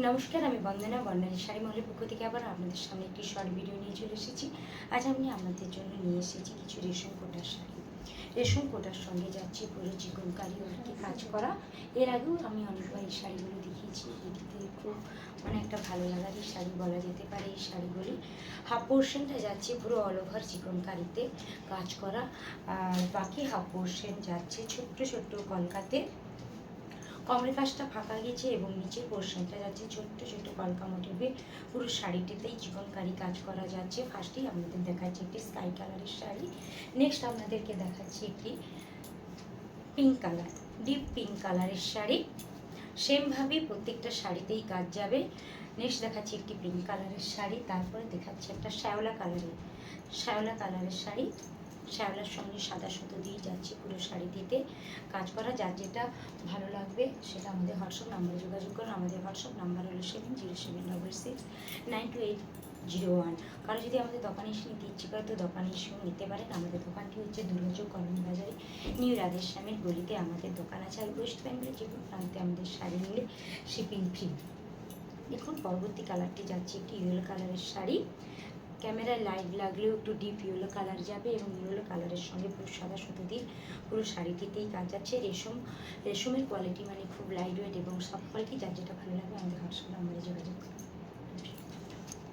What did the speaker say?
নমস্কার, আমি বন্দনা বর্ণালী শাড়ি মহলের পক্ষ থেকে আবার আপনাদের সামনে একটি শর্ট ভিডিও নিয়ে চলে এসেছি। আজ আমি আপনাদের জন্য নিয়ে এসেছি কিছু রেশম কোটার শাড়ি। রেশম কোটার সঙ্গে যাচ্ছে পুরো চিকনকারি ওয়ার্কে কাজ করা। এর আগেও আমি অনেকবার এই শাড়িগুলো দেখিয়েছি। এটিতে খুব একটা ভালো লাগার শাড়ি বলা যেতে পারে। এই শাড়িগুলি হাফ পোর্শনটা যাচ্ছে পুরো অল ওভার চিকনকারিতে কাজ করা, আর বাকি হাফ পোর্শন যাচ্ছে ছোট্ট ছোট্ট কলকাতে। কমরের কাজটা ফাঁকা গেছে এবং নিচের পোর্শনটা যাচ্ছে ছোট্ট ছোট্ট কলকা মোটিভে। পুরো শাড়িটিতেই চিকনকারি কাজ করা যাচ্ছে। ফার্স্টেই আপনাদের দেখাচ্ছি একটি স্কাই কালারের শাড়ি। নেক্সট আপনাদেরকে দেখাচ্ছি একটি পিঙ্ক কালার, ডিপ পিঙ্ক কালারের শাড়ি। সেমভাবেই প্রত্যেকটা শাড়িতেই কাজ যাবে। নেক্সট দেখাচ্ছি একটি পিঙ্ক কালারের শাড়ি, তারপরে দেখাচ্ছি একটা শ্যাওলা কালারের শাড়ি। শ্যাওলার সঙ্গে সাদা সুতো দিয়ে যাচ্ছে পুরো শাড়িটিতে কাজ করা। যার যেটা ভালো লাগবে সেটা আমাদের হোয়াটসঅ্যাপ নাম্বারে যোগাযোগ করুন। আমাদের হোয়াটসঅ্যাপ নাম্বার হলো 7076928001। কারো যদি আমাদের দোকানে এসে নিতে ইচ্ছে করে তো দোকানে এসেও নিতে পারেন। আমাদের দোকানটি হচ্ছে দুর্যোগ কলোনি বাজারে নিউ রাধেশ্যামের গলিতে আমাদের দোকান আছে। আর ওয়েস্ট বেঙ্গলের যে কোনো প্রান্তে আমাদের শাড়ি নিলে শিপিং ফ্রি। দেখুন পরবর্তী কালারটি যাচ্ছে একটি ইয়েলো কালারের শাড়ি। ক্যামেরায় লাইট লাগলেও একটু ডিপ ইয়েলো কালার যাবে এবং ইয়েলো কালারের সঙ্গে পুরো সাদা সুতো দিয়ে পুরো শাড়িটিতেই কাজ যাচ্ছে। রেশমের কোয়ালিটি মানে খুব লাইট ওয়েট এবং সফট কোয়ালিটি। যার যেটা ভালো লাগবে আমাদের হোয়াটসঅ্যাপ নাম্বারে যোগাযোগ করুন।